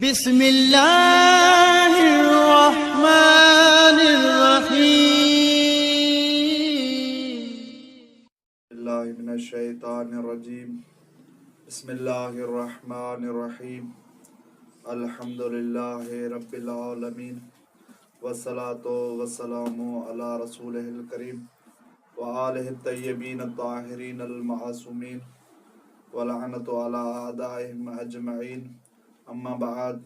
بسم الله الرحمن الرحيم. الله من الشيطان الرجيم. بسم الله الرحمن الرحيم. الحمد لله رب العالمين والصلاة والسلام على رسوله الكريم وآله الطيبين الطاهرين المعصومين ولعنة على أعدائهم أجمعين. أما بعد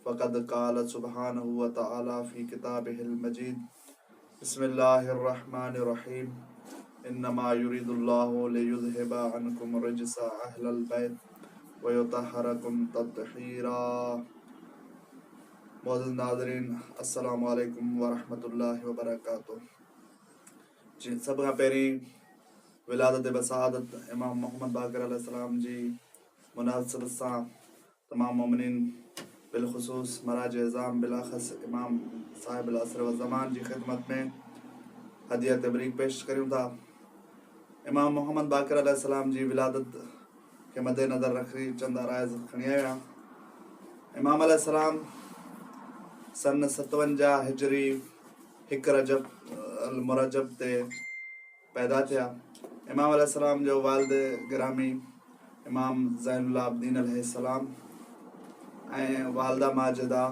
فقد قال سبحانه وتعالى في كتابه المجيد. بسم الله الرحمن الرحيم. إنما يريد الله ليذهب عنكم رجس أهل البيت ويطهركم تطهيرا. معزز नाज़रीन, अस्सलामु अलैकुम वरहमतुल्लाहि वबरकातुहू। सब खां पहिरीं विलादत बसादत इमाम मोहम्मद बाक़र अलैहिस्सलाम जी मुनासिबत सां तमाम मोमिनीन बिलख़ुसूस मराज एज़ाम बिलाख़स इमाम साहिब असर व ज़मान जी ख़िदमत में हदिया तबरीक पेश करूं था। इमाम मोहम्मद बाक़र अलैहिस्सलाम जी विलादत के मद्देनज़र रखी चंद आराइज़ खणी आया। इमाम अलैहिस्सलाम सन 57 हिजरी 1 रजब मुरजब ते पैदा थिया। इमाम अलैहिस्सलाम जो वालिद गिरामी इमाम ज़ैनुल आबिदीन अलैहिस्सलाम ऐं वालिदा माजिदा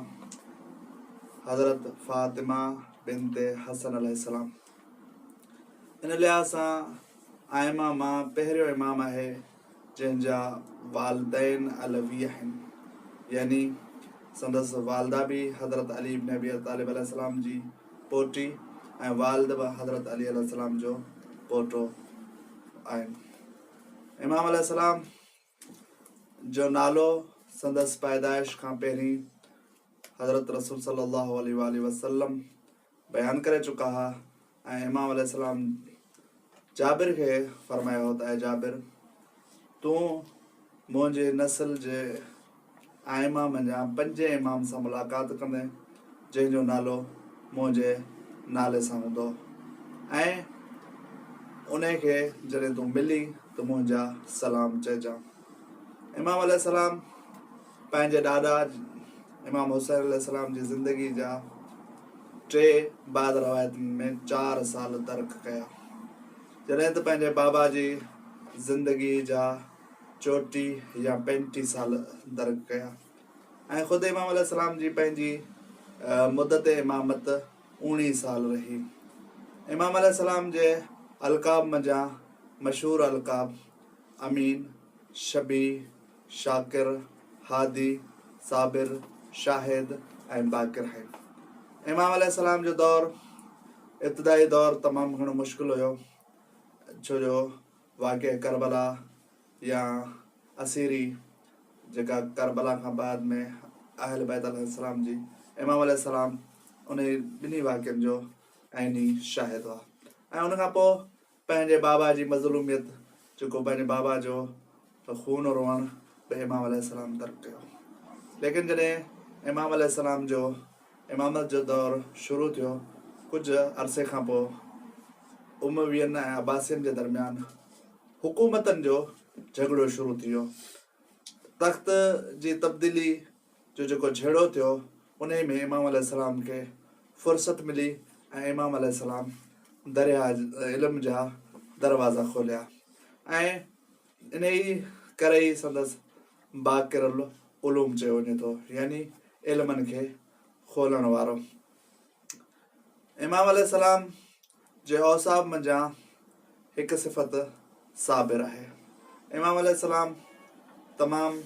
हज़रत फ़ातिमा बिनते हसन अलैहिस्सलाम। इन लिहाज़ सां आइमा मां पहिरियों इमाम आहे जंहिंजा वालिदैन अलवी आहिनि, यानी संदसि वालिदा भी हज़रत अली इब्न अबी तालिब अलैहिस्सलाम जी पोटी ऐं वालिद बि हज़रत अली अलैहिस्सलाम जो पोटो आहिनि। इमाम अलैहिस्सलाम जो नालो संदसि पैदाइश खां पहिरीं हज़रत रसूल सल्लल्लाहु अलैहि वसल्लम बयान करे चुका हा। ऐं इमाम अलैहिस्सलाम जाबिर खे फरमायो हो त ऐं जाबिर, तूं मुंहिंजे नस्ल जे आइमा मंझां 5 इमाम सां मुलाक़ात कंदे जंहिंजो नालो मुंहिंजे नाले सां हूंदो, ऐं उन खे जॾहिं तूं मिली त मुंहिंजा सलाम चइजां। इमाम अलैहिस्सलाम पंहिंजे ॾाॾा इमाम हुसैन अलैहिस्सलाम जी ज़िंदगी जा 3 बाद रवायतुनि में 4 साल दर्क कया, जॾहिं त पंहिंजे बाबा जी ज़िंदगी जा 34 या 35 साल दर्क कया। ऐं ख़ुदि इमाम अलैहिस्सलाम जी पंहिंजी मुद्दत इमामत 19 साल रही। इमाम अलैहिस्सलाम जे अलक़ाब मंझां मशहूर अलक़ाब अमीन, शबी, शाकिर, हादी, साबिर, शाहिद ऐं बाक़िर है। इमाम अलैहिस्सलाम जो दौर इब्तिदाई दौर तमामु घणो मुश्किल हुयो, छो जो वाक़िअ करबला या असीरी जेका करबला खां बाद में अहल बैत अलैहिस्सलाम जी इमाम अलैहिस्सलाम उन ॿिन्ही वाक़िअनि जो ऐनी शाहिद हुआ। ऐं उन खां पोइ पंहिंजे बाबा जी मज़लूमियत, जेको पंहिंजे बाबा जो खून रोअण बि इमाम अलैहिस्सलाम दर्क कयो। लेकिन जॾहिं इमाम अलैहिस्सलाम जो इमामत जो दौर शुरू थियो, कुझु अरसे खां पोइ उमवियन ऐं अब्बासियन जे दरमियान हुकूमतनि जो झगड़ो शुरू थी वियो। तख़्त जी तब्दीली जो जेको झेड़ो थियो, उन में इमाम अलैहिस्सलाम खे फ़ुर्सत मिली ऐं इमाम अलैहिस्सलाम दरिया इल्म जा दरवाज़ा खोलिया। ऐं इन ई करे ई संदसि बाक़िरुल उलूम चयो वञे थो, यानी इल्मनि खे खोलण वारो। इमाम अलैहिस्सलाम जे औसाब मंझां हिकु सिफ़त साबिर आहे। इमाम अलैहिस्सलाम तमामु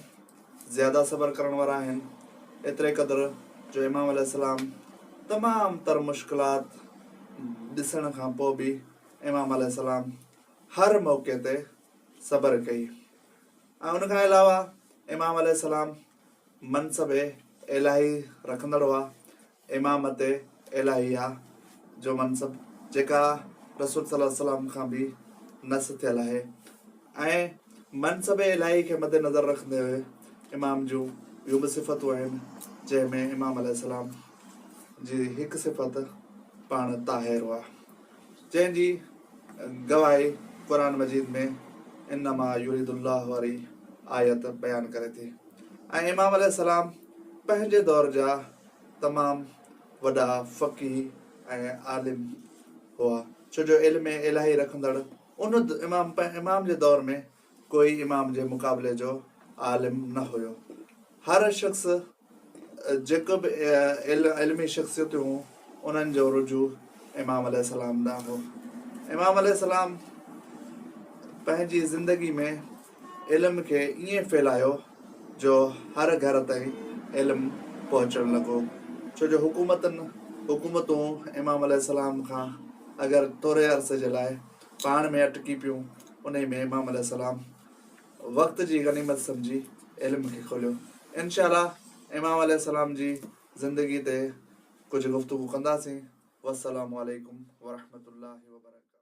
ज़्यादा सब्र करण वारा आहिनि, एतिरे क़दुरु जो इमाम अलैहिस्सलाम तमामु तर मुश्किलात ॾिसण खां पोइ बि इमाम अलैहिस्सलाम हर मौक़े ते सब्र कई। ऐं उन खां अलावा इमाम अलैहिस्सलाम मनसब इलाही रखंदड़ हुआ। इमामत इलाहिया जो मनसब जेका रसूल सल्लल्लाहु अलैहि वसल्लम खां बि नस थियल आहे, ऐं मनसब इलाही खे मद्देनज़र रखंदे हुए इमाम जूं ॿियूं बि सिफ़तूं आहिनि, जंहिंमें इमाम अलैहिस्सलाम जी हिकु सिफ़त पाण ताहिर हुआ, जंहिंजी गवाही क़ुरान मजीद में इन्नमा युरीदुल्लाहु वारी आयत बयान करे थी। ऐं इमाम अलैहिस्सलाम पंहिंजे दौर जा तमामु वॾा फ़क़ीह ऐं आलिम हुआ, छो जो इल्म इलाही रखंदड़ उन इमाम जे दौर में कोई इमाम जे मुक़ाबले जो आलिम न हुयो। हर शख़्स जेको बि इल्मी शख़्सियतूं हुयूं उन्हनि जो रुजू इमाम अलैहिस्सलाम ॾांहुं हो। इमाम अलैहिस्सलाम पंहिंजी ज़िंदगी में इल्म खे ईअं फैलायो जो हर घर ताईं इल्म पहुचणु लॻो, छो जो हुकूमतूं इमाम अलैहिस्सलाम खां अगरि थोरे अरसे जे लाइ पाण में अटकी पियूं, उन में इमाम अलैहिस्सलाम वक़्त जी गनीमत सम्झी इल्म खे खोलियो। इंशाअल्लाह इमाम अलैहिस्सलाम जी ज़िंदगी ते कुझु गुफ़्तगू कंदासीं। वस्सलामु अलैकुम वरहमतुल्लाहि वबरकातुहू।